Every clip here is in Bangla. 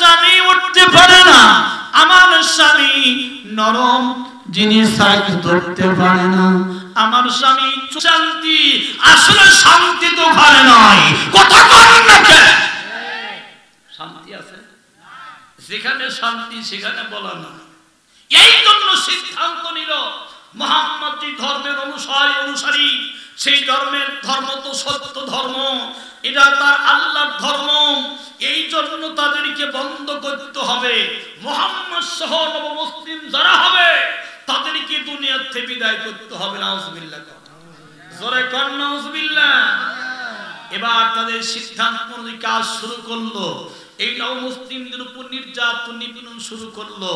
স্বামী উঠতে পারে না, আমার স্বামী নরম জিনিস ছাড়া ধরতে পারে না, আমার স্বামী শান্তি, আসলে শান্তি তো ঘরে নয়, কথা বলেন না কে? শান্তি আছে যেখানে শান্তি সেখানে বলা না। এই জন্য সিদ্ধান্ত নিল মুহাম্মদ যে ধর্মের অনুসারী, সেই ধর্ম তো সত্য ধর্ম, এটা তার আল্লাহর ধর্ম, এই জন্য তাদেরকে বন্ধ করতে হবে। মুহাম্মদ সহ নবমুসলিম যারা হবে তাদেরকে দুনিয়া থেকে বিদায় করতে হবে। নাউজুবিল্লাহ, জোরে কোন নাউজুবিল্লাহ। এবার তাদের সিদ্ধান্ত অনুযায়ী কাজ শুরু করলো। এই নবমুসলিমদের উপর নির্যাতন নিপীড়ন শুরু করলো।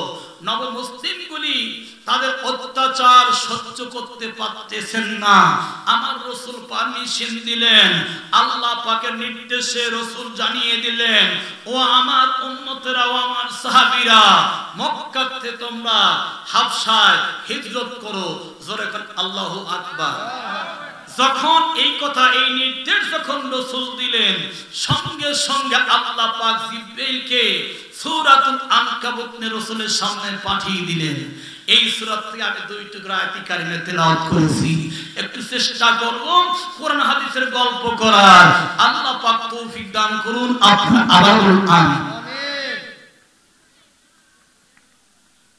নবমুসলিমগুলি তাদের অত্যাচার সহ্য করতে পারতেছেন না। আমার রাসূল পারমিশন দিলেন, আল্লাহ পাকের নির্দেশে রাসূল জানিয়ে দিলেন, ও আমার উম্মতেরা, ও আমার সাহাবীরা, মক্কা থেকে তোমরা হাবশায় হিজরত করো। জোরে করে আল্লাহু আকবার। যখন এই কথা, এই নির্দেশ যখন রাসূল দিলেন, সঙ্গে সঙ্গে আল্লাহ পাক জিবরাইলকে সূরাতুল আনকাবুত রাসূলের সামনে পাঠিয়ে দিলেন। এই সূরা থেকে আমি দুই টুকরা আয়াত কারিমে তেলাওয়াত করেছি, একটু চেষ্টা করব কোরআন হাদিসের গল্প করার। আল্লাহ পাক তৌফিক দান করুন। আপনারা আবার বলুন আমিন।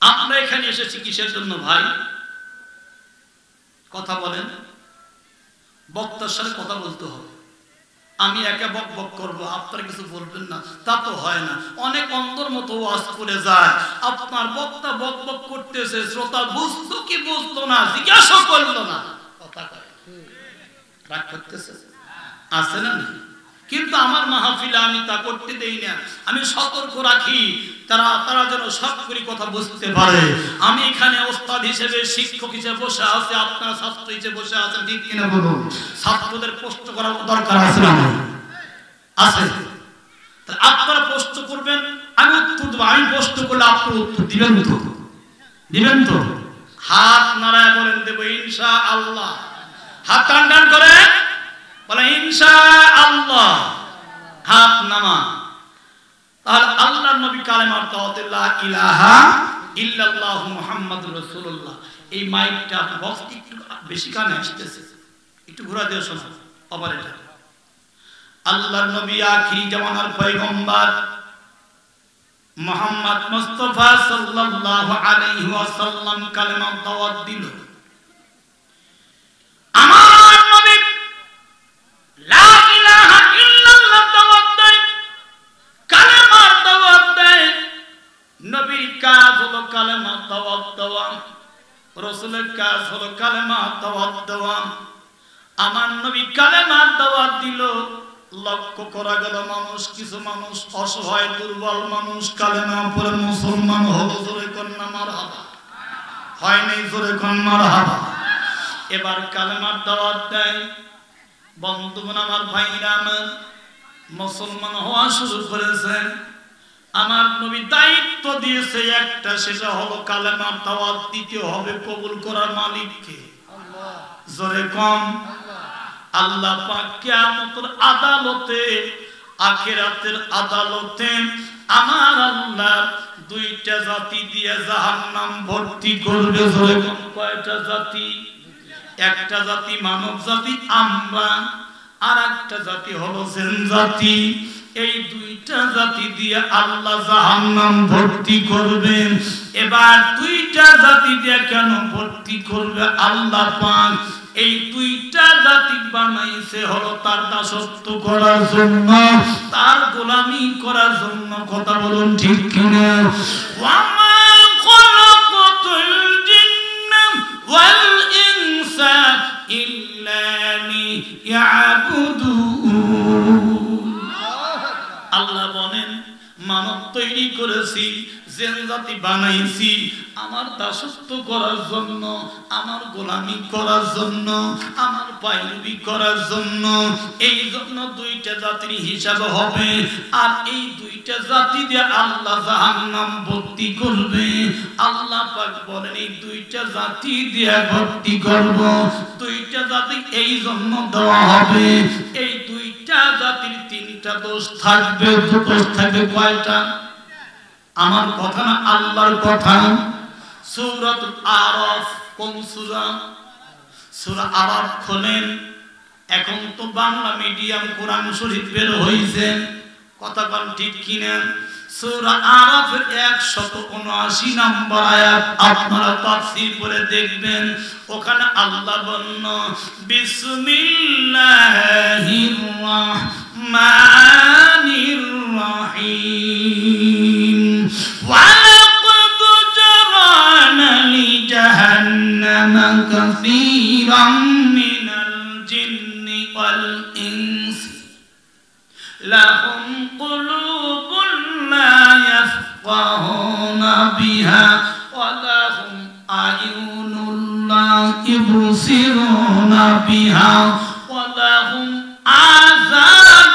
আমরা এখানে এসেছি কিসের জন্য ভাই? কথা বলেন। বক্তার সাথে কথা বলতে হবে। আমি একা বক বক করবো, আপনারা কিছু বলবেন না, তা তো হয় না। অনেক অন্ধর মতো ওয়াজ করে যায়। আপনার বক্তা বক বক করতেছে, শ্রোতা বুঝতো কি বুঝতো না, জিজ্ঞাসা করলো না, কথা কয় রাগ করতেছে, আছে না? কিন্তু আমার মাহফিলে আমি তা করতে দেই না। আমি সতর্ক রাখি তারা যেন সব করে কথা বুঝতে পারে। আমি এখানে ওস্তাদ হিসেবে, শিক্ষক হিসেবে বসে আছি, আপনারা ছাত্র হিসেবে বসে আছেন, ঠিক কিনা বলুন? ছাত্রদের প্রশ্ন করার দরকার আছে না? আছে। আপনারা প্রশ্ন করবেন, আমি উত্তর দেবো। আমি প্রশ্ন করলে আপনি উত্তর দিবেন তো? দিবেন তো? হাত নাড়ায় বলেন দেবো ইনশাআল্লাহ। হাত টান করে বলে ইনশাআল্লাহ, হাত নামা। তাহলে আল্লাহর নবী কালেমার দাওয়াত, লা ইলাহা ইল্লাল্লাহু মুহাম্মাদুর রাসূলুল্লাহ। এই মাইকটা বক্স একটু বেশি কানে আসতেছে, একটু ঘোরা দিয়ে শোনা আবার এটা। আল্লাহর নবী আখিরি জামানার পয়গম্বর মুহাম্মদ মুস্তাফা সাল্লাল্লাহু আলাইহি ওয়াসাল্লাম কালেমার দাওয়াত দিল। আমার নবী লা ইলাহা ইল্লাল্লাহ দাওয়াত দেয়, কালেমার দাওয়াত দেয়। নবীর কাজ হলো কালেমার দাওয়াত দেওয়া, রাসূলের কাজ হলো কালেমার দাওয়াত দেওয়া। আমার নবী কালেমার দাওয়াত দিল। লক্ষ্য করা গেল কিছু মানুষ অসহায় দুর্বল মানুষ কালেমা পড়ে মুসলমান হলো। জোরে কোন মারহাবা। হয় নাই? জোরে কোন মারহাবা। এবার কালেমার দাওয়াত দেয়। বন্ধুগণ আমার, ভাইরা আমার, মুসলমান হওয়া শুরু করেছে। আমার নবী দায়িত্ব দিয়েছে একটা, সেটা হলো কালেমার দাওয়াত দিতে হবে কবুল করার মালিককে। আল্লাহ। জোরে কম আল্লাহ পাক কিয়ামতের আদালতে, আখিরাতের আদালতে আমার আল্লাহ দুইটা জাতি দিয়ে জাহান্নাম ভর্তি করবে। জোরে কম কয়টা জাতি? একটা জাতি মানব জাতি আমরা, আর একটা জাতি হলো জিন জাতি। এই দুইটা জাতি দিয়ে আল্লাহ জাহান্নাম ভর্তি করবেন। এবার দুইটা জাতি দিয়ে কেন ভর্তি করবে আল্লাহ পাক? এই দুইটা জাতি বানাইছে হলো তার দাসত্ব করার জন্য, তার গোলামি করার জন্য। কথা বলুন ঠিক কিনা? ওয়া মা খালাকাতুল জিন্না ওয়াল ইনসা ইল্লা লিয়াবুদুন। আল্লাহ বলেন, মানব তৈরি করেছি, জিন জাতি বানাইছি আমার দাসত্ব করার জন্য, আমার গোলামি করার জন্য, আমার পায়রবি করার জন্য। এই জন্য দুইটা জাতির হিসাব হবে। আর এই দুইটা জাতি দিয়ে আল্লাহ জাহান্নাম ভর্তি করবে। আল্লাহ পাক বলেন, এই দুইটা জাতি দিয়ে ভর্তি করব। দুইটা জাতি এই জন্য দেওয়া হবে, এই দুইটা জাতির তিনটা দোষ থাকবে। দোষ থাকবে কয়টা? আমার কথা না আল্লাহর কথা। সূরাতুল আরাফ কোন সূরা? সূরা আরাফ খোলেন। এখন তো বাংলা মিডিয়াম কোরআন শরীফ বের হইছে, কথা বল ঠিক কিনা? সূরা আরাফের 179 নম্বর আয়াত আপনারা তাফসীর করে দেখবেন। ওখানে আল্লাহ বলল বিসমিল্লাহির রাহমানির রাহিম ওয়ালাকাদ জারানা লিজাহান্নামা কাসীরাম মিনাল জিন্নি ওয়াল ইনসি লাহুম কুলুবুন لا يفقهون بها ولهم أعين لا يبصرون بها ولهم آذان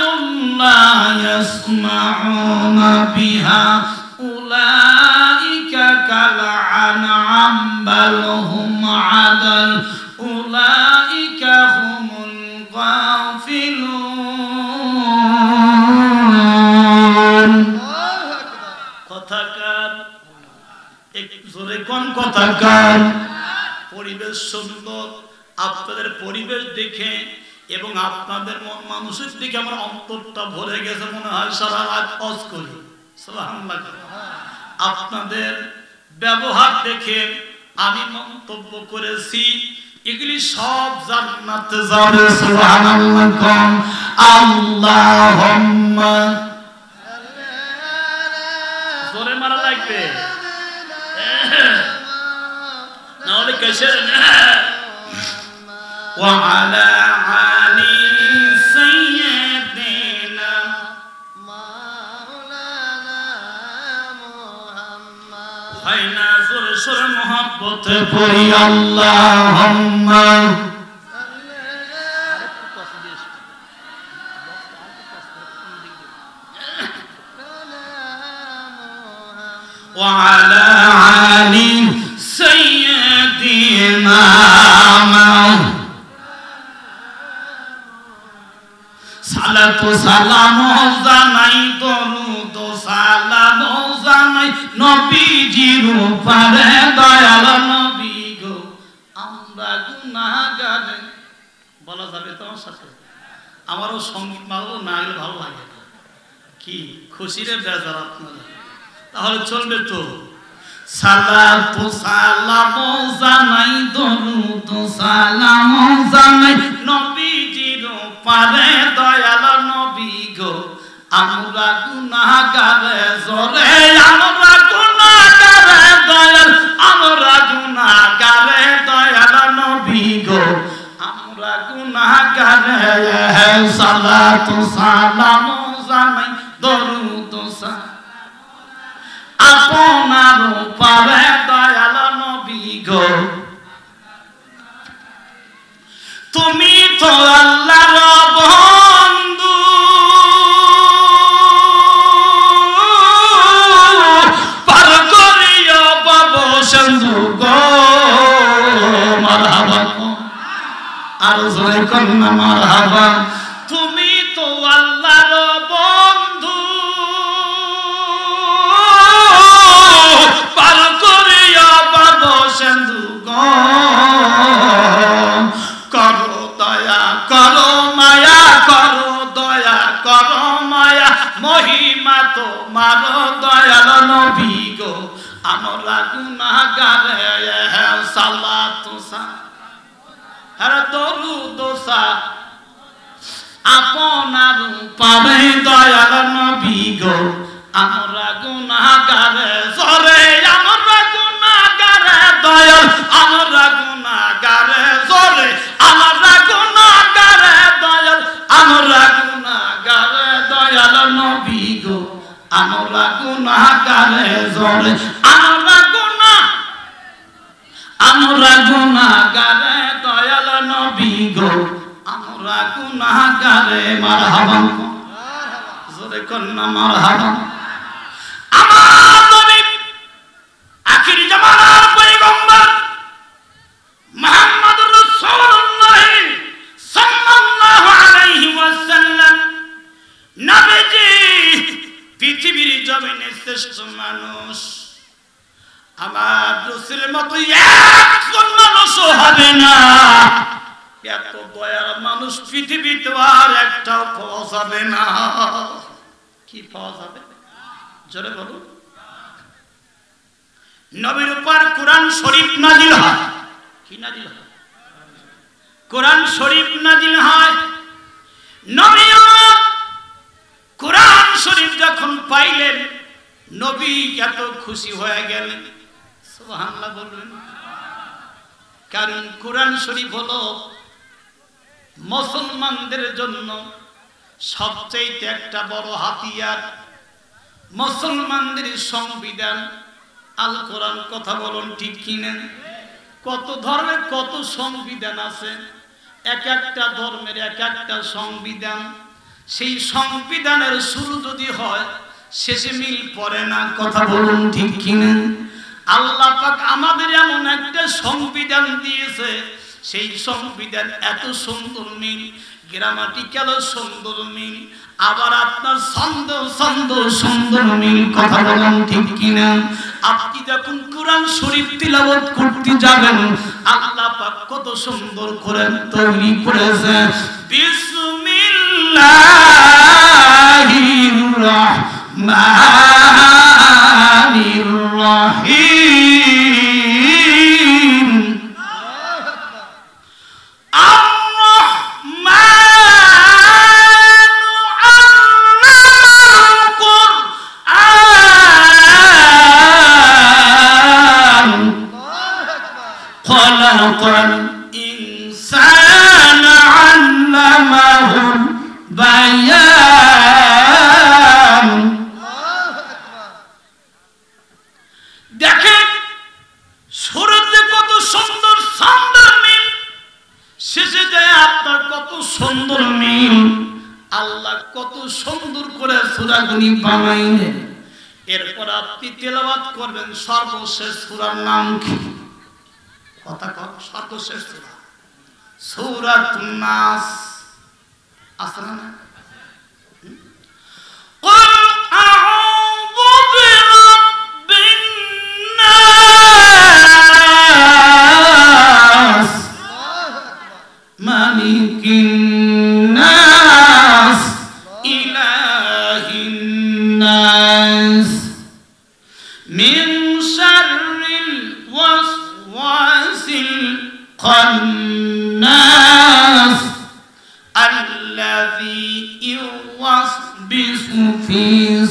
لا يسمعون بها أولئك كالأنعام بل هم أضل أولئك هم الغافلون পরিবেশ সুন্দর, আপনাদের পরিবেশ দেখে এবং আপনাদের মন মানুষের দিকে আমার অন্তরটা ভরে গেছে, মনে হয় সারা রাত ওয়াজ করি। সুবহানাল্লাহ। আপনাদের ব্যবহার দেখে আমি মন্তব্য করেছি এগুলি সব জান্নাতে যাবে। সুবহানাল্লাহ। আল্লাহুম্মা জোরে মারা লাগবে না হলে কেসে وعلى آل سيدنا مولانا محمد هينا زور سور محبت پوری اللهم وعلى آل سيدنا সালাতু সালাম জানাই দরুদ সালাম জানাই নবীজির উপরে দয়াল নবী গো আমরা গুনাহগার। বলা যাবে তোমার সাথে? আমারও সঙ্গীত ভালো না গেলে ভালো লাগে কি খুশিরে বেজার আপনারা, তাহলে চলবে তো। সালাতু সালাম জানাই দরুদ সালাম জানাই নবীজির উপরে দয়াল নবী গো আমরা গুনাহগার জোরে আমরা গুনাহগার দয়াল আমরা গুনাহগার দয়াল নবী গো আমরা গুনাহগার। সালাতু সালাম জানাই দরুদ আপনার উপরে দয়াল নবী গো তুমি তো আল্লাহর বন্ধু পার করিও পাব সিন্ধু গো। মারহাবা আর জয় কন্যা মারহাবা। তুমি তো আল্লাহর বন্ধু পার করিও পাব সিন্ধু গো। করো দয়া করো মায়া করো দয়া করো মায়া মহিমা তোমার দয়াল নবী গো আমরা গুনাহগার। সালাতু সালাম দরুদ আপনার উপরে দয়াল নবী গো আমরা গুনাহগার জোরে আমরা গুনাহগার দয়াল আমরা গুনাহগার জোরে আমরা গুনাহগার দয়াল আমরা গুনাহগার দয়াল নবী গো আমরা গুনাহগার জোরে আমরা গুনাহগার দয়াল নবী গো আমরা গুনাহগার। মারহাবা জোরে কন্যা মারহাবা। আমার নবী আখির জামানার পয়গম্বর মুহাম্মদুর রাসূলুল্লাহ সাল্লাল্লাহু আলাইহি ওয়াসাল্লাম নবীজি পৃথিবীর জমিনে শ্রেষ্ঠ মানুষ আমার রাসূলের মতো একজন মানুষও হবে না। এত দয়ার মানুষ পৃথিবীতে আর একটাও পাওয়া যাবে না। কি পাওয়া যাবে? জোরে বলুন। নবীর উপর কোরআন শরীফ নাজিল হয়। কি নাজিল হয়? কোরআন শরীফ নাজিল হয়। নবী কোরআন শরীফ যখন পাইলেন নবী এত খুশি হয়ে গেলেন। সুবহানাল্লাহ বলবেন। কারণ কোরআন শরীফ হলো মুসলমানদের জন্য সবচেয়ে একটা বড় হাতিয়ার, মুসলমানদের সংবিধান। আল কোরআন, কথা বলুন ঠিক কিনা? কত ধর্মের কত সংবিধান আছে, এক একটা ধর্মের এক একটা সংবিধান। সেই সংবিধানের শুরু যদি হয় শেষে মিল পড়ে না, কথা বলুন ঠিক কিনা? আল্লাহ পাক আমাদের এমন একটা সংবিধান দিয়েছে, সেই সংবিধান এত সুন্দর মিল, গ্রামাটিক্যাল সুন্দর মিল, আবার আপনার ছন্দ সুন্দর মিল, কথা বলুন ঠিক কিনা? আপনি যখন কোরআন শরীফ তিলাওয়াত করতে যাবেন আল্লাহ পাক কত সুন্দর করে তৈরি করেছে। বিসমিল্লাহির রাহমানির রাহিম। الإنسان علمه البيان। দেখেন শুরুতে কত সুন্দর সুন্দর মিল, শেষে যায় আপনার কত সুন্দর মিল। আল্লাহ কত সুন্দর করে সূরাগুলি বানাইলেন। এরপর আপনি তেলাওয়াত করবেন সর্বশেষ সূরার নাম কি? কথা কম। সর্বশেষ সূরা সূরাতুন নাস। আসলে না কুল আউযু বিরাব্বিন নাস মালিকিন নাস ইলাহিন নাস মিন শাররিল ওয়াসওয়াসিল খান্নাস আল্লাযী ইউওয়াসবিসু ফী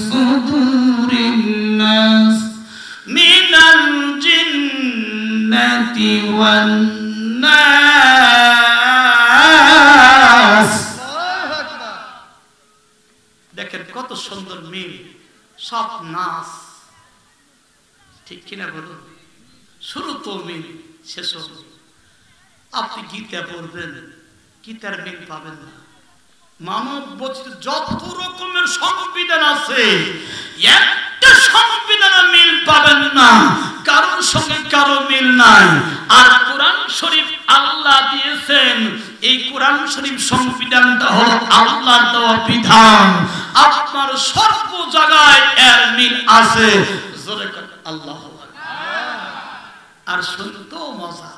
সুদুরিন নাস মিনাল জিন্নাতি ওয়ান নাস। দেখেন কত সুন্দর মিল, সব নাস, ঠিক কিনা বলুন? শুরু তো মিল, শেষ মিল। আপনি গীতা পড়বেন, গীতার মিল পাবেন না। মানব বচিত যত রকমের সংবিধান আছে একটা সংবিধানের মিল পাবেন না, কারোর সঙ্গে কারো মিল নাই। আর কোরআন শরীফ আল্লাহ দিয়েছেন, এই কোরআন শরীফ সংবিধানটা হলো আল্লাহর দেওয়া বিধান। আপনার সর্ব জায়গায় এর মিল আছে। জোরে আল্লাহু আকবার। আর শুনতো মজা,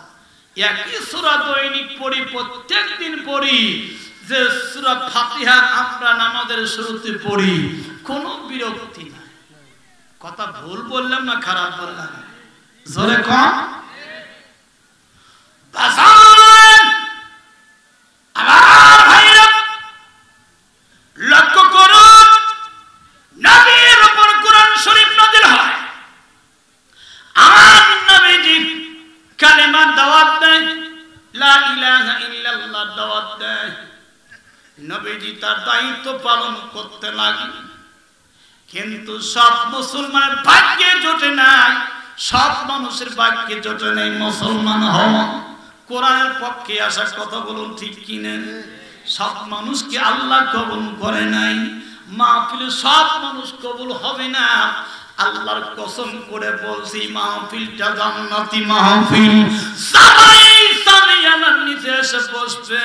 একই সূরা দৈনিক পড়ি, প্রত্যেক দিন পড়ি। যে সূরা ফাতিহা আমরা নামাজের শুরুতে পড়ি, কোনো বিরক্তি নাই। কথা ভুল বললাম না খারাপ বললাম? জোরে কম। বাজান আমার ভাইরা লক্ষ্য করুন, নবীর উপর কোরআন শরীফ নাযিল হয়। আর নবীজি কালেমার দাওয়াত দেয়, লা ইলাহা ইল্লাল্লাহ দাওয়াত দেয়। নবীজি তার দায়িত্ব পালন করতে লাগলেন। কিন্তু সব মুসলমানের ভাগ্যে জোটে নাই, সব মানুষের ভাগ্যে জোটে নাই মুসলমান হওয়া। কোরআনের পক্ষে আসা, কথা বলুন ঠিক কিনা? সব মানুষকে আল্লাহ কবুল করে নাই। মাহফিলে সব মানুষ কবুল হবে না। আল্লাহর কসম করে বলছি, মাহফিলটা জান্নাতি মাহফিল। সবাই সামিয়ানার নিচে এসে বসবে,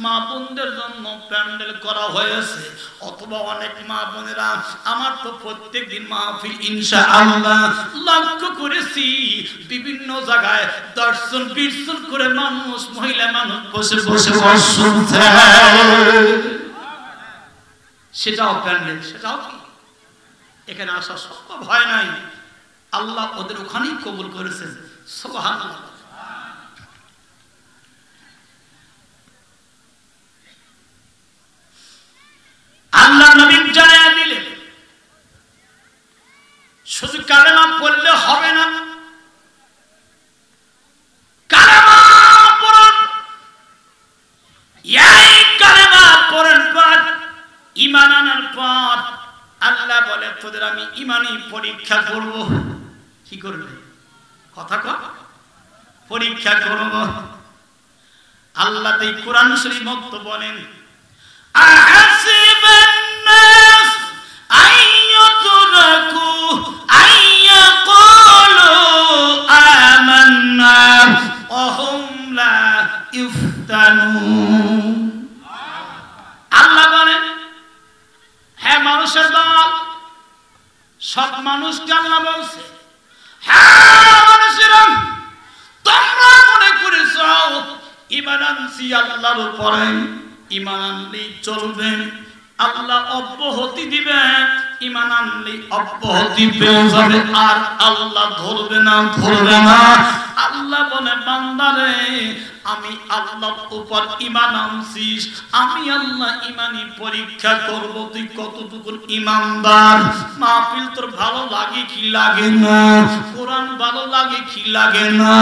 মা বোনদের জন্য প্যান্ডেল করা হয়েছে, অথবা অনেক মা বোনেরা আমার তো প্রত্যেকদিন মাহফিল ইনশাআল্লাহ লক্ষ্য করেছি বিভিন্ন জায়গায় 10 জন 20 জন করে মানুষ, মহিলা মানুষ বসে বসে শুনছে, সেটাও প্যান্ডেল, সেটাও কি এখানে আসা সম্ভব হয় নাই, আল্লাহ ওদের ওখানেই কবুল করেছেন। সুবহানাল্লাহ। আল্লাহ নবী জানায়া দিলেন শুধু কালেমা পড়লে হবে না, কালেমা পড়ুন, এই কালেমা পড়ার পর ঈমান আনার পর আল্লাহ বলে তোদের আমি ঈমানি পরীক্ষা করব। কি করবে? কথা কও, পরীক্ষা করব। আল্লাহ তাই কোরআন শরীফ মত বলেন আহাসিবান নাস আইয়াতুরাকু আইয়াকুলু আমান্না ওয়া হুম লা ইফতানুন। আল্লাহ বলেন হ্যাঁ মানুষের দল, সব মানুষকে আল্লাহ বলছে হ্যাঁ মানুষেরা তোমরা মনে করেছ ঈমান আনছি আল্লাহর উপরে, ঈমান আনলেই চলবে, আল্লাহ অব্যাহতি দিবে, ঈমান আনলেই অব্যাহতি পেয়ে যাবে, আর আল্লাহ ধরবে না, ধরবে না। আল্লাহ বলে বান্দারে আমি আল্লাহর উপর ঈমান আনছিস, আমি আল্লাহ ঈমানি পরীক্ষা করব তুই কতটুকু ঈমানদার। মাহফিল তোর ভালো লাগে কি লাগে না, কোরআন ভালো লাগে কি লাগে না,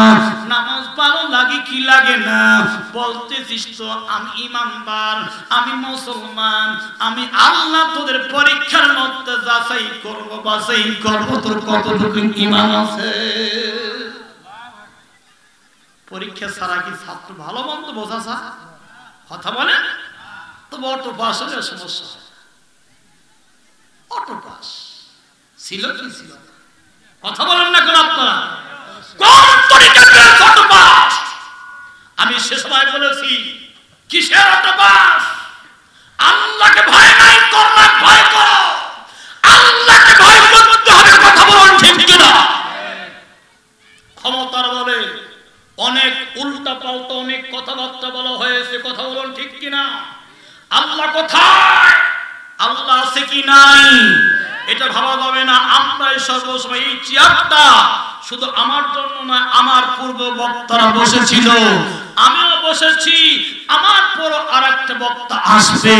নামাজ ভালো লাগে কি লাগে না, বলতেছিস তো আমি ঈমানদার, আমি মুসলমান, আমি আল্লাহ তোদের পরীক্ষার মধ্যে যাচাই করব, বাছাই করব তোর কতটুকু ঈমান আছে। পরীক্ষা ছাড়া কি ছাত্র ভালো মন্দ বোঝা যায়? কথা বলেন তো। অটো পাস হলে সমস্যা, অটো পাস ছিল কি ছিল? কথা বলেন না কেন আপনারা? কোন তরিকাতে অটো পাস? আমি সে সময় বলেছি কিসের অটো পাস? আল্লাহকে ভয় নাই, তোমরা ভয় করো, আল্লাহকে ভয় করতে হবে। কথা বলেন ঠিক কিনা? ক্ষমতার বলে অনেক উল্টা পাল্টা অনেক কথাবার্তা বলা হয়েছে, কথা বলুন ঠিক কিনা? আল্লাহ কোথায়, আল্লাহ আছে কি নাই এটা ভাবা যাবে না। আমরা সর্বসময় এই চেয়ারটা শুধু আমার জন্য না, আমার পূর্ব বক্তারা বসেছিল, আমিও বসেছি, আমার পর আর একটা বক্তা আসবে।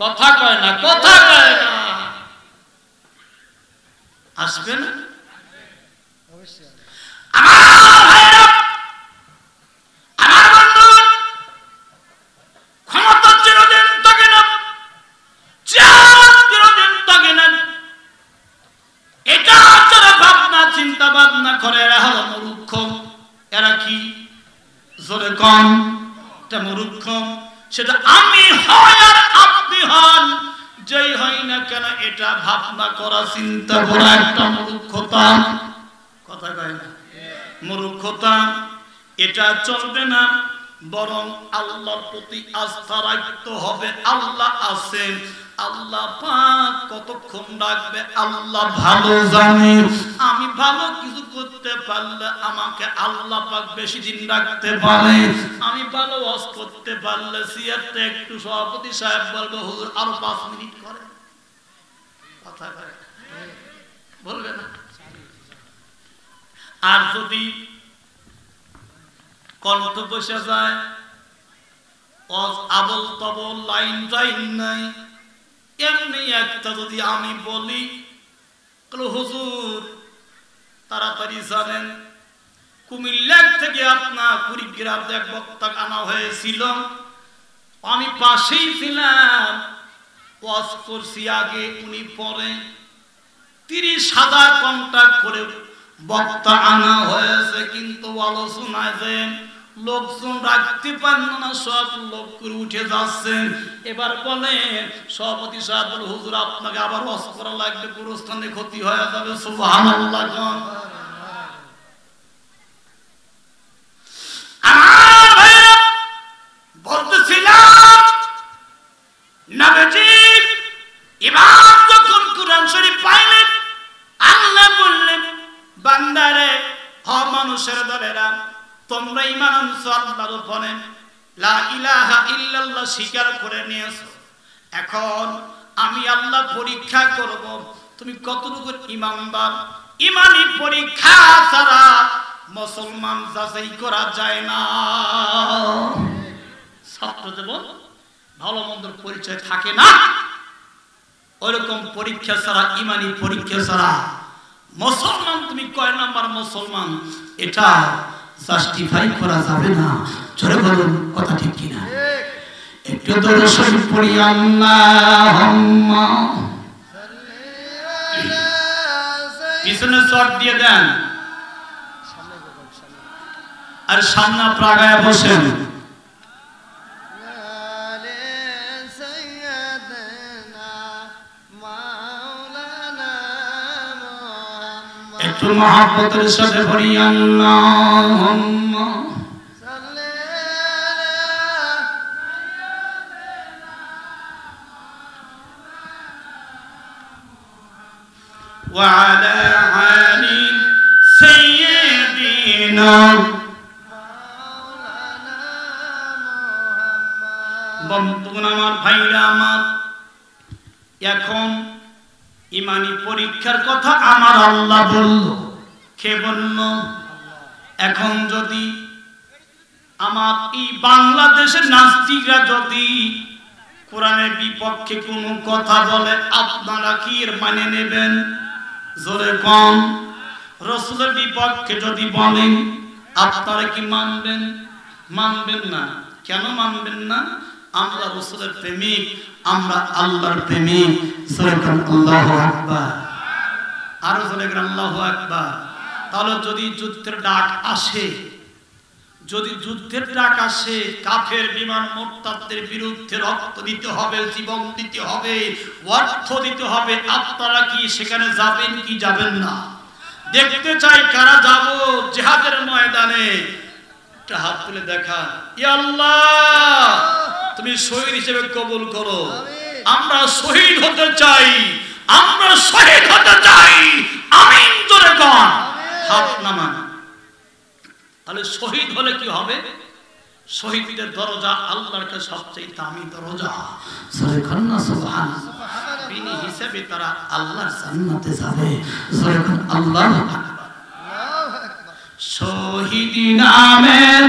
কথা কয় না, কথা কয় না, আসবে না? ক্ষমতা চিরদিন থাকে না, চিরদিন থাকে না। এটা যারা ভাবনা চিন্তা ভাবনা করে এরা হলো মূর্খ। এরা কি জোরে কম? এটা মূর্খ। সেটা আমি হয় আর আপনি হন, যেই হয় না কেন, এটা ভাবনা করা চিন্তা করা একটা মূর্খতা। কথা কয় না? মূর্খতা। এটা চলবে না, বরং আল্লাহর প্রতি আস্থা রাখতে হবে। আল্লাহ আছেন, আল্লাহ পাক কতক্ষণ রাখবে আল্লাহ ভালো জানে। আমি ভালো কিছু করতে পারলে আমাকে আল্লাহ পাক বেশি দিন রাখতে পারে। আমি ভালো ওয়াজ করতে পারলে সিয়ারটা একটু সভাপতি সাহেব বলবে হুজুর আরো 5 মিনিট করে। কথা কয় বলবে না? আর যদি কণ্ঠ বসে যায়, আবল তবল লাইন টাইন নাই, এমনি একটা যদি আমি বলি হুজুর তাড়াতাড়ি জানেন কুমিল্লা থেকে আপনার কুড়িগ্রাম এক বক্তা আনা হয়েছিল, আমি পাশেই ছিলাম, ওয়াজ করছি আগে, উনি পরে 30,000 কন্টাক্ট করে বক্তা আনা হয়েছে, কিন্তু আলোচনায় যে লোকজন রাখতে পারেন না, সব লোক করে উঠে যাচ্ছে। এবার বলে সভাপতি সাহেব বলে হুজুর আপনাকে আবার ওয়াজ করা লাগবে, গুরুস্থানে ক্ষতি হয়ে যাবে। সুবহানাল্লাহ। তোমরা ঈমান আনছো আল্লাহর উপরে, লা ইলাহা ইল্লাল্লাহ স্বীকার করে নিয়েছো। এখন আমি আল্লাহ পরীক্ষা করব তুমি কতটুকু ঈমানদার। ঈমানি পরীক্ষা ছাড়া মুসলমান যাচাই করা যায় না। ছাত্র জীবন ভালো মন্দর পরিচয় থাকে না, ওইরকম পরীক্ষা ছাড়া, ঈমানি পরীক্ষা ছাড়া মুসলমান তুমি কয় নাম্বার মুসলমান এটা জাস্টিফাই করা যাবে না। জোরে বলুন কথা ঠিক কিনা? একটু দরুদ শরীফ পড়ি। আল্লাহুম্মা পিছনে শর্ট দিয়ে দেন আর সামনে প্রাগায় বসেন। একটু মহব্বতের সাথে পড়ি আল্লাহুম্মা وعلى آل سيدنا বন্ধুগণ আমার, ভাইরা আমার, এখন ঈমানি পরীক্ষার কথা আমার আল্লাহ বলল। কে বলল? এখন যদি আমার এই বাংলাদেশের নাস্তিকরা যদি কোরআনের বিপক্ষে কোনো কথা বলে আপনারা কি এর মানে নেবেন? জোরে কম। রাসূলের বিপক্ষে যদি বলেন আপনারা কি মানবেন? মানবেন না। কেন মানবেন না? আমরা রাসূলের প্রেমিক, আমরা আল্লাহর প্রেমিক। জোরে কোন আল্লাহু আকবার। আরো জোরে কোন আল্লাহু আকবার। তাহলে যদি যুদ্ধের ডাক আসে, যদি যুদ্ধের ডাক আসে, কাফের বিমান মুরতাদদের বিরুদ্ধে রক্ত দিতে হবে, জীবন দিতে হবে, অর্থ দিতে হবে, আপনারা কি সেখানে যাবেন কি যাবেন না? দেখতে চাই কারা যাব জিহাদের ময়দানে। একটা হাত তুলে দেখা। ইয়া আল্লাহ তুমি শহীদ হিসেবে কবুল করো। আমরা শহীদ হতে চাই, আমরা শহীদ হতে চাই। আমিন জোরে কোন। হাত নামান। তাহলে শহীদ হলে কি হবে? শহীদের দরজা আল্লাহর কাছে সবচেয়ে দামি দরজা। সুবহানাল্লাহ সুবহানাল্লাহ। বিনি হিসাবে তারা আল্লাহর জান্নাতে যাবে। সুবহান আল্লাহু আকবার। শহীদ নামের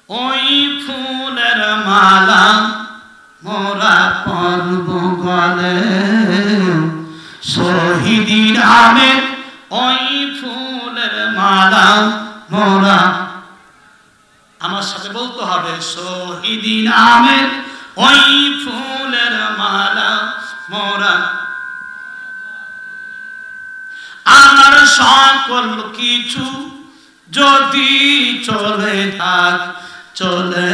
ওই ফুলের মালা মোরা পরব গলে। শহীদ নামের ওই ফুলের মালা মোরা, আমার সাথে বলতে হবে, শহীদ নামের ওই ফুলের মালা মোরা। আমার সকল কিছু যদি চলে থাক চলে,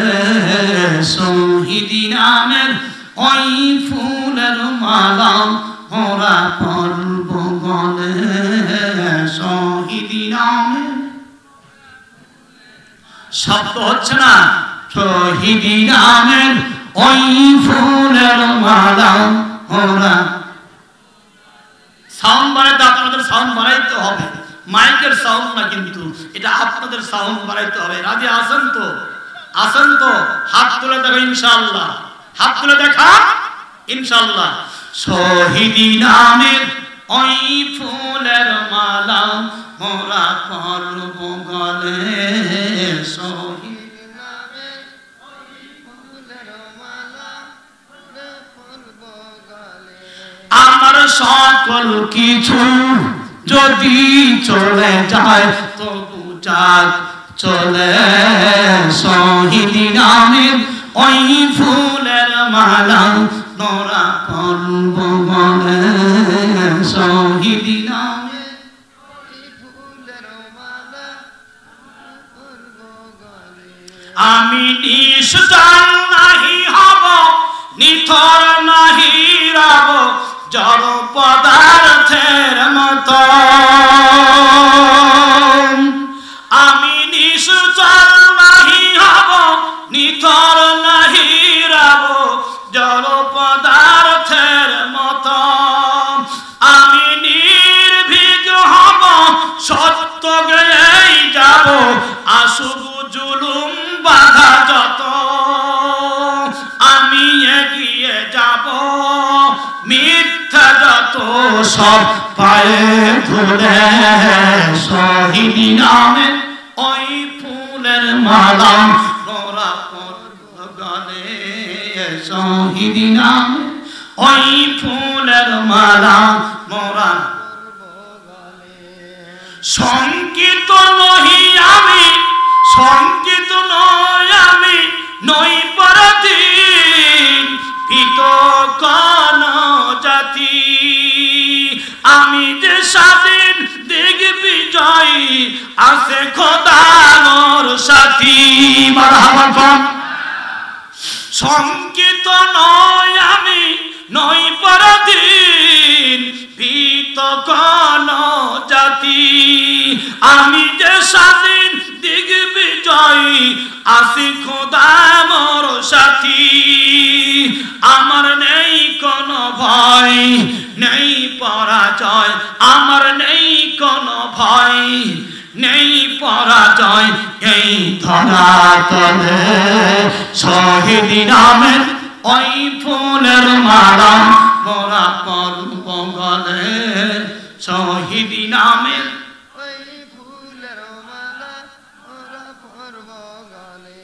শহীদ নামের ওই ফুলের মালা মোরা পরব গলে। শহীদ নামের শব্দ হচ্ছে না, শহীদ নামের ওই ফুলের মালা মোরা। সাউন্ড বাড়াইতে আপনাদের সাউন্ড বাড়াইতে হবে, মাইকের সাউন্ড না, কিন্তু এটা আপনাদের সাউন্ড বাড়াইতে হবে। রাজি আছেন তো? আছেন তো? হাত তুলে দেখো ইনশাআল্লাহ। হাত তুলে দেখা ইনশাআল্লাহ। শহীদ নামের ওই ফুলের মালা মোরা পরব গলে। শহীদ নামের ওই ফুলের মালা মোরা পরব গলে। আমার সকল কিছু যদি চলে যায় তবু যাক চলে, শহীদ নামের ওই ফুলের মালা মোরা পরব গলে। শহীদ নামের ওই ফুলের মালা পরব গলে। আমি নিষ্ঠুর নাহি হব, নিথর নাহি রব, জড় পদার্থের মতো। আমি নিষ্ঠুর নাহি হব, নিথর নাহি রব, জড় পদার্থের মতো। আমি নির্ভীক হব, সত্য গেয়েই যাব, আসুক সব পায়ে ধরে শহীদ নামে ওই ফুলের মালা মোরা পরব গলে শহীদ নামে ওই ফুলের মালা মোরা সংকিত নহি আমি সংকিত নয় আমি নই পরাধীন ভীত কোন জাতি আমি যে স্বাধীন দিগ বিজয়ী আছে খোদা মোর সাথী মারহাবা সংকিত নয় আমি নই পরাধীন ভীত কোন জাতি আমি যে স্বাধীন দিগ বিজয়ী আসি খোদা মোর সাথী আমার নেই কোন ভয় নেই পরাজয় আমার নেই কোন ভয় নেই পরাজয় এই ধরা তলে শহীদ নামের ওই ফুলের মালা মোরা পরব গলে শহীদ নামের ওই ফুলের মালা মোরা পরব গলে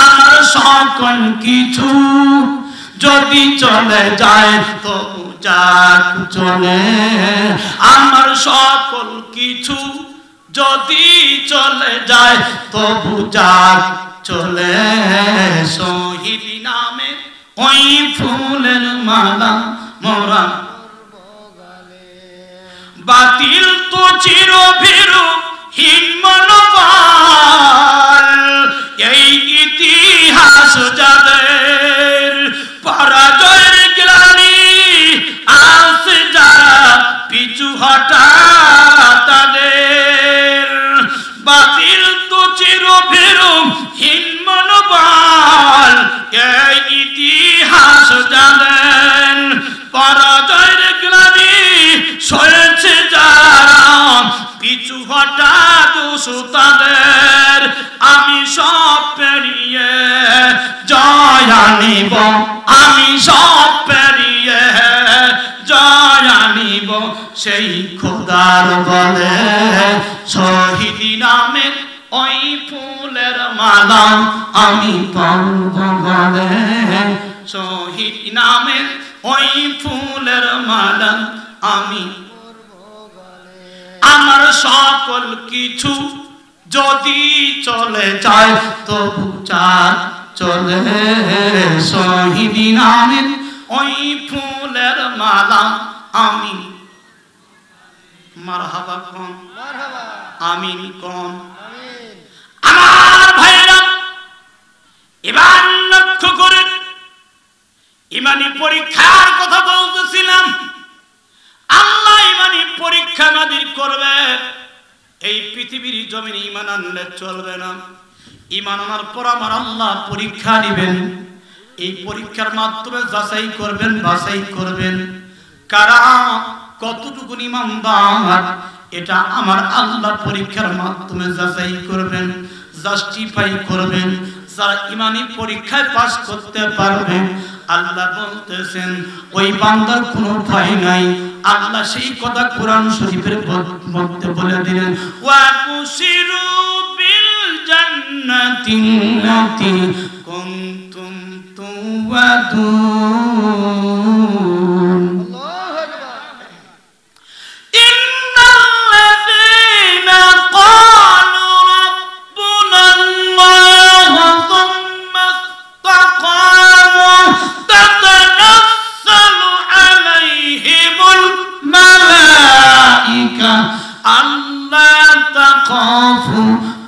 আমার সকল কিছু যদি চলে যায় তবু যাক চলে আমার সকল কিছু যদি চলে যায় তবু যাক চলে শহীদ নামে ওই ফুলের মালা মোরা বাতিল তো চির ভীরু হীন মনোবল এই ইতিহাস যাদের পরাজয়ের গ্লানি আসে যারা পিছু হটা তাদের বাতিল তো চির ভীরু হীন মনোবল এই ইতিহাস জানেন পরাজয়ের গ্লানি সয়েছে যারা পিছু হটা দোষু তাদের আমি সব পেরিয়ে জয় আনিব আমি সব পেরিয়ে জয় আনিব সেই খোদার বলে শহীদ নামের ওই ফুলের মালা আমি পরব গলে শহীদ নামের ওই ফুলের মালা আমি আমার সকল কিছু যদি চলে যায় তবু চার চলে শহীদ নামের ওই ফুলের মালা আমি মারহাবা কোন আমিন কোন আমার ভাইরা এবার লক্ষ্য করেন ইমানি পরীক্ষার কথা বলতেছিলাম আল্লাহ ইমানি পরীক্ষা নাদির করবে এই পৃথিবীর জমিনে ঈমান আনলে চলবে না ঈমান আনার পর আমার আল্লাহ পরীক্ষা নেবেন এই পরীক্ষার মাধ্যমে যাচাই করবেন বাছাই করবেন কারা কতটুকু ঈমানদার এটা আমার আল্লাহ পরীক্ষার মাধ্যমে যাচাই করবেন জাস্টিফাই করবেন যারা ঈমানি পরীক্ষায় পাস করতে পারবে আল্লাহ বলতেছেন ওই বান্দার কোনো ভয় নাই আল্লাহ সেই কথা কোরআন শরীফের মধ্যে বলে দিলেন ওয়া কুসিরু বিল জান্নাতিল্লাতি কুনতুম তুওয়াদুন আল্লাহু আকবার ইন্নাল্লাযীনা ক্বালু রাব্বুনা আল্লাহু থুম্মা ইসতাকামু তাতানাসসালু আলাইহিমুল মালাইকা আল্লা তাখাফু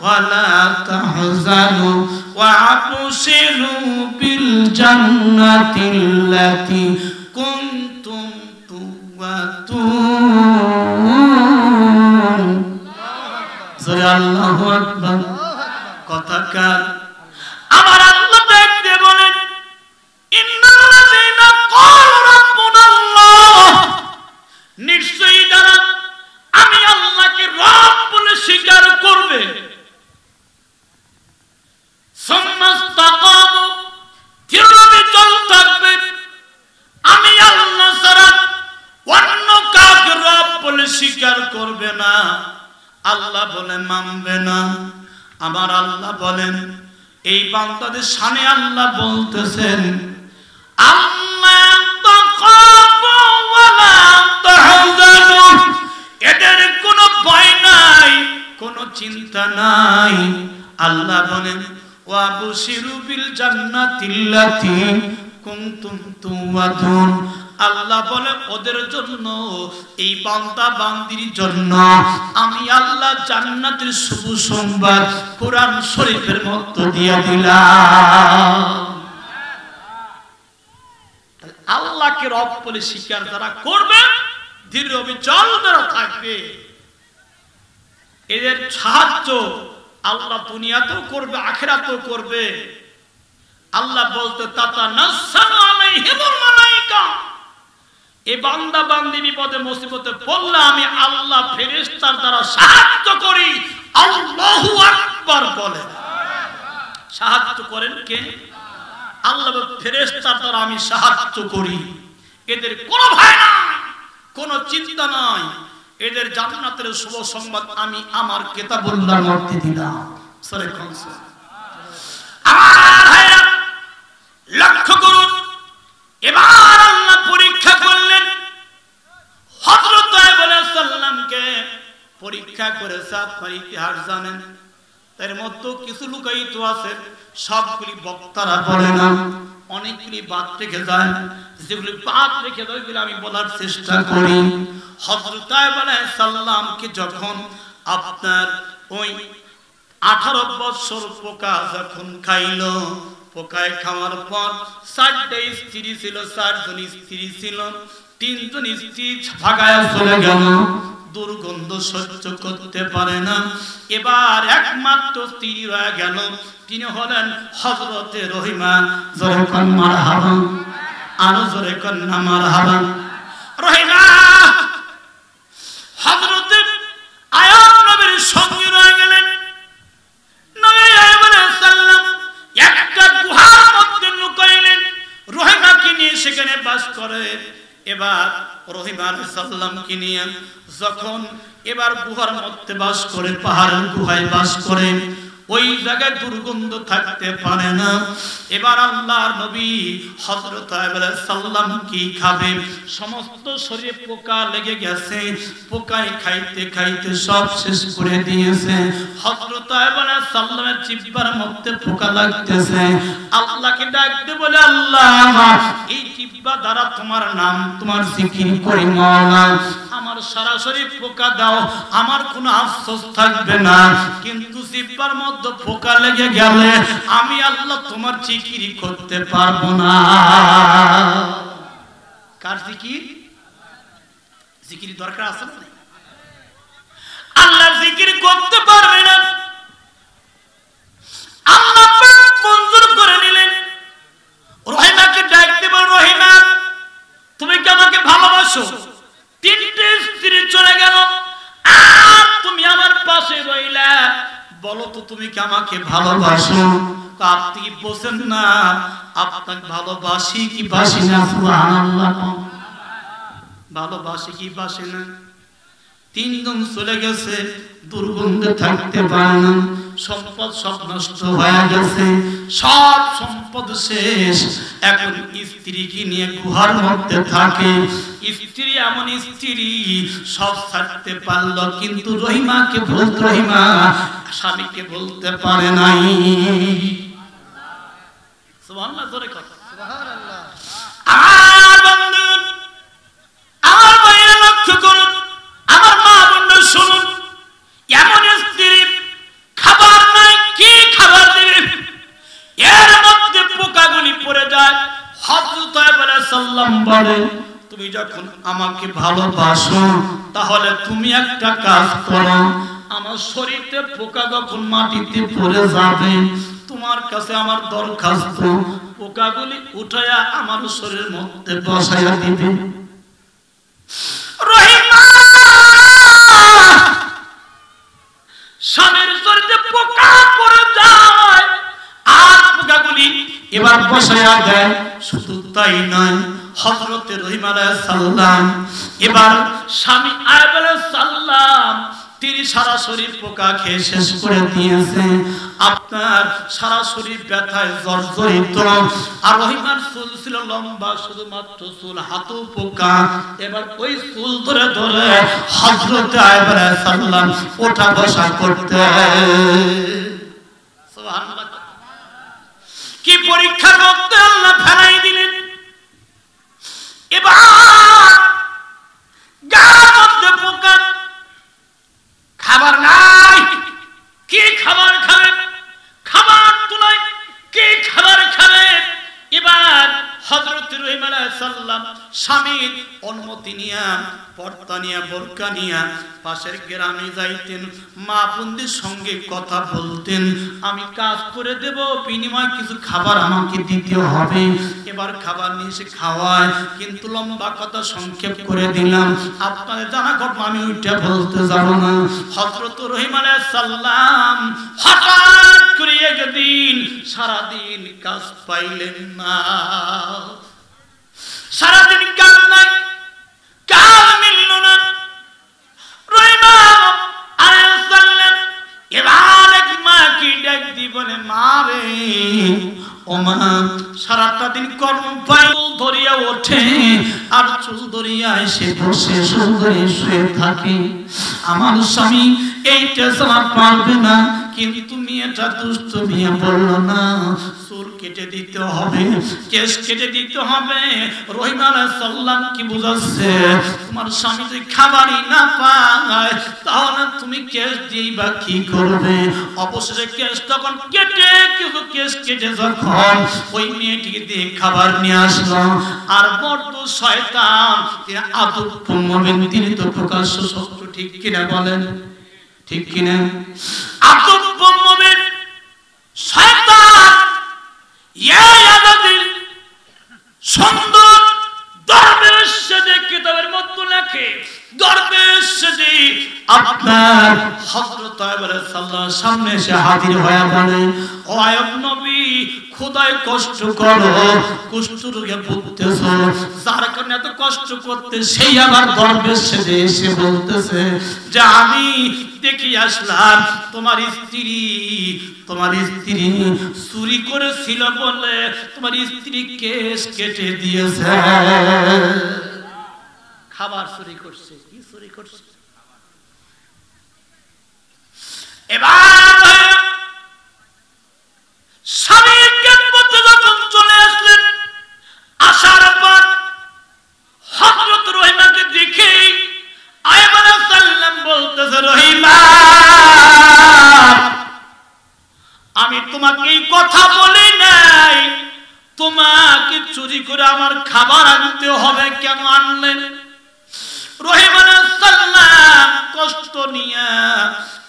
ওয়া লা তাহজানু ওয়া আবশিরু বিল জান্নাতিল্লাতি কুনতুম তুওয়াদুন আল্লাহু আকবার কথাকার আমার আল্লাহ দেখতে বলেন ইন্নাল্লাযীনা ক্বালু রাব্বুনাল্লাহ নিশ্চয়ই যারা আমি আল্লাহকে রব বলে স্বীকার করবে সুম্মাস্তাকামু থিরবে চল থাকবে আমি আল্লাহ ছাড়া অন্য কাউকে স্বীকার করবে না, আল্লাহ বলে মানবে না। আমার আল্লাহ বলেন, এই বান্দাদের শানে আল্লাহ বলতেছেন, এদের কোনো ভয় নাই, কোনো চিন্তা নাই। আল্লাহ বলেন, ওয়াবশিরু বিল জান্নাতিল্লাতী কুনতুম তুআদুন। আল্লাহ বলে ওদের জন্য, এই বান্দা বান্দির জন্য আমি আল্লাহ জান্নাতের শুভ সংবাদ কোরআন শরীফের মধ্য দিয়ে দিলাম। আল্লাহকে রব বলে স্বীকার যারা করবে, দৃঢ় অবিচল যারা থাকবে, এদের সাহায্য আল্লাহ দুনিয়াতেও করবে, আখিরাতেও করবে। আল্লাহ বলতে, তাতানাজ্জালু আলাইহিমুল মালায়েকা, এই বান্দা বান্দি বিপদে মুসিবতে পড়লে আমি আল্লাহ ফেরেশতার দ্বারা সাহায্য করি। আল্লাহু আকবার বলে। সাহায্য করেন কে? আল্লাহ। ফেরেশতার দ্বারা আমি সাহায্য করি। এদের কোনো ভয় নাই, কোনো চিন্তা নাই। এদের জান্নাতের শুভ সংবাদ আমি আমার কিতাবুল্লাহর মধ্যে দিলাম। সূরা কাউসার। লক্ষ্য করুন, এবার আল্লাহ পরীক্ষা করলেন হযরত আইয়ুব আলাইহিস সালামকে। পরীক্ষা করেছে, আপনার ইতিহাস জানেন। তার মধ্যে কিছু লুকায়িত আছে, সবগুলি বক্তারা বলে না, অনেকগুলি বাদ রেখে যায়। যেগুলি বাদ রেখে যায় ওইগুলো আমি বলার চেষ্টা করি। হযরত আইয়ুব আলাইহিস সালামকে যখন আপনার ওই 18 বছর পোকা যখন খাইলো, পোকায় খাওয়ার পর 4টা স্ত্রী ছিল, 4 জন স্ত্রী ছিল। 3 জন স্ত্রী ভাগায় চলে গেল, দুর্গন্ধ সহ্য করতে পারে না। এবার একমাত্র স্ত্রী রয়ে গেল, তিনি হলেন হযরতে রহিমা। জোরে কোন মারহাবা, আরো জোরে কোন না মারহাবা। রহিমা হযরতে আইয়ুব নবীর সঙ্গে রয়ে গেলেন। নবী আইয়ুব আলাইহিস সালাম একটা গুহার মধ্যে লুকাইলেন, রহিমাকে নিয়ে সেখানে বাস করে। এবার রহিমা আলাইহিস সালামকে নিয়ে যখন এবার গুহার মধ্যে বাস করে, পাহাড়ের গুহায় বাস করে, ওই জায়গায় দুর্গন্ধ থাকতে পারে না। এবার আল্লাহর নবী হযরত আইয়ুব আলাইহিস সালাম কি খাবে? সমস্ত শরীরে পোকা লেগে গেছে, পোকায় খাইতে খাইতে সব শেষ করে দিয়েছে। হযরত আইয়ুব আলাইহিস সালামের জিহ্বার মধ্যে পোকা লাগতেছে। আল্লাহকে ডাকতে বলে, আল্লাহ এই জিহ্বা দ্বারা তোমার নাম, তোমার জিকির করি মাওলা, আমার সারা শরীর পোকা দাও, আমার কোনো আফসোস থাকবে না। কিন্তু জিহ্বার মধ্যে পোকা লেগে গেলে আমি আল্লাহ তোমার জিকির করতে পারবো না। কার জিকির? জিকির দরকার আছে না? আল্লাহ জিকির করতে পারবে না। আল্লাহ মঞ্জুর করে নিলেন। রহিমাকে ডাকতে বল, রহিমা তুমি কি আমাকে ভালোবাসো? 3টে স্ত্রী চলে গেল, আর তুমি আমার পাশে রইলা, বলো তো তুমি কি আমাকে ভালোবাসো? আপনি কি বলেন না আপনাকে ভালোবাসি কি বাসি না? সুবহানাল্লাহ, ভালোবাসি কি বাসি না? 3 জন চলে গেছে, দুর্গন্ধে থাকতে পারে না, সম্পদ সব নষ্ট হয়ে গেছে, সব সম্পদ শেষ। এখন স্ত্রীকে নিয়ে গুহার মধ্যে থাকে। স্ত্রী এমন স্ত্রী সব ছাড়তে পারলো, কিন্তু রহিমাকে বলতে, রহিমা স্বামীকে বলতে পারে নাই। সুবহানাল্লাহ, জোরে কথা সুবহানাল্লাহ। আর বন্ধুগণ, আমার ভাইরা লক্ষ্য করুন, আমার মা বোনরা শুনুন, এমন স্ত্রী খাবার নাই, কি খাবার দেবে? এর মধ্যে পোকাগুলি পড়ে যায়। হযরত আইয়ুব আলাইহিস সালাম বলে, তুমি যখন আমাকে ভালোবাসো তাহলে তুমি একটা কাজ করো, আমার শরীরে পোকা যখন মাটিতে পড়ে যাবে, তোমার কাছে আমার দরখাস্ত, পোকাগুলি উঠায়া আমার শরীরের মধ্যে বসাইয়া দিবে। রহিমা স্বামীর শরীরে পোকা পড়ে যায়, আর পোকাগুলি এবার বসাইয়া দেয়। শুধু তাই নয়, হযরতে রহিমা আলাইহিস সালাম এবার স্বামী আয়ুব আলাইহিস সালাম তিনি সারা শরীর পোকা খেয়ে শেষ করে দিয়েছে, আপনার সারা শরীর ব্যথায় জর্জরিত। আর রহিমার চুল ছিল লম্বা, শুধুমাত্র চুল, হাতও পোকা। এবার ওই চুল ধরে ধরে হযরত আয়ুব আলাইহিস সালাম ওঠা বসা করতে। সুবহানাল্লাহ। কি পরীক্ষার মধ্যে আল্লাহ ফেলাই দিলেন। এবার গায়ের মধ্যে পোকা, খাবার নাই, কি খাবার খাবে? খাবার তো নাই, কি খাবার খাবে? এবার হযরত রহিম আলাইহিস সালাম স্বামীর অনুমতি নিয়া, পর্দা নিয়া, বোরকা নিয়া পাশের গ্রামে যাইতেন, মা বোনদের সঙ্গে কথা বলতেন, আমি কাজ করে দেব, বিনিময়ে কিছু খাবার আমাকে দিতে হবে। এবার খাবার নিয়ে এসে খাওয়ায়, কিন্তু লম্বা কথা সংক্ষেপ করে দিলাম, আপনাদের জানা ঘটনা আমি ওইটা বলতে যাব না। হযরত রহিম আলাইহিস সালাম হঠাৎ করে একদিন সারাদিন কাজ পাইলেন না, সারাদিন কাজ নাই, কাজ মিলল না। রহিম আলাইহিস সালাম এবার এক মাকে ডাক দিয়ে বলে, মা রে, ও মা, সারাটা দিন কর্ম পাইল ধরিয়া ওঠে আর চুল ধরিয়া এসে বসে সুন্দরী শুয়ে থাকে। আমার স্বামী এইটা চালাতে পারবে না, কিন্তু মেয়েটা দুষ্ট মেয়ে বলল না, চুল কেটে দিতে হবে, কেশ কেটে দিতে হবে। রহিম আলাইহিস সালাম কি বুঝাচ্ছে, তোমার স্বামী যদি খাবারই না পায় তাহলে তুমি কেশ দিয়েই বা কি করবে? অবশেষে কেশ তখন কেটে, কিন্তু কেশ কেটে যখন ওই মেয়েটিকে দিয়ে খাবার নিয়ে আসলো, আর বড় শয়তান আদব মুমিন, তিনি তো প্রকাশ্য শত্রু, ঠিক কিনা বলেন? ঠিক কিনা? আদব মুমিন শয়তান ইয়াদাদিল সুন্দর দরবেশ সেজে, কিতাবের মধ্যে লেখে দরবেশ সেজে আপনার হযরত আয়ুব আলাইহিস সালামের সামনে এসে হাজির হয়ে বলে, ও আয়ুব নবী, খোদায় কষ্ট করো, কষ্ট রোগে ভুগতেছো, যার কারণে এত কষ্ট করতে, সেই আবার দরবেশ সেজে এসে বলতেছে যে আমি দেখি আসলাম তোমার স্ত্রী চুরি করেছিল বলে তোমার স্ত্রী কেশ কেটে দিয়েছে। খাবার চুরি করছে, কি চুরি করছে? এবার স্বামীর খেদমতে যখন চলে আসলেন, আসার পর হযরত রহিমাকে দেখে আয়ুব আলাইহিস সালাম বলতেছে, রহিমা, আমি তোমাকে এই কথা বলি নাই, তোমাকে চুরি করে আমার খাবার আনতে হবে, কেন আনলেন? রহিম আলাইহিস সালাম কষ্ট নিয়া,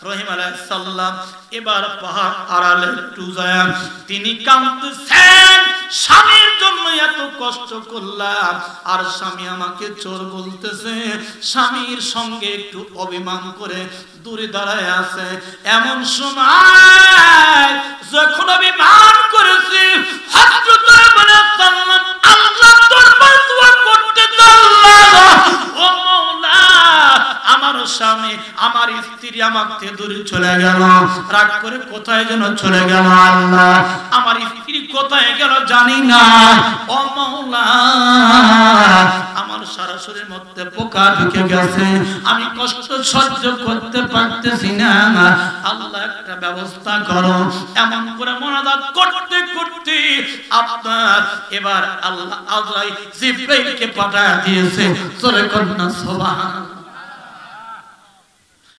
রহিম আলাইহিস সালাম এবার পাহাড় আড়ালে একটু যায়, তিনি কাঁদতেছেন, স্বামীর জন্য এত কষ্ট করলাম আর স্বামী আমাকে চোর বলতেছে। স্বামীর সঙ্গে একটু অভিমান করে দূরে দাঁড়ায় আছে। এমন সময় যখন অভিমান করেছে, হযরত আয়ুব আলাইহিস সালাম আল্লাহর দরবারে দোয়া করতে লাগলেন, ও মাওলা, আমার স্বামী, আমার স্ত্রী আমাকে দূরে চলে গেল, রাগ করে কোথায় যেন চলে গেল, আল্লাহ, আমার স্ত্রী কোথায় গেল জানি না, ও মাওলা, আমার সারা শরীরের মধ্যে পোকা ঢুকে গেছে, আমি কষ্ট সহ্য করতে পারতেছি না, আল্লাহ একটা ব্যবস্থা করো। এমন করে মোনাজাত করতে করতে আপনার এবার আল্লাহ আজরাইল জিবরাইলকে পাঠিয়ে দিয়েছে। চলে কন্যা সুবহানাল্লাহ।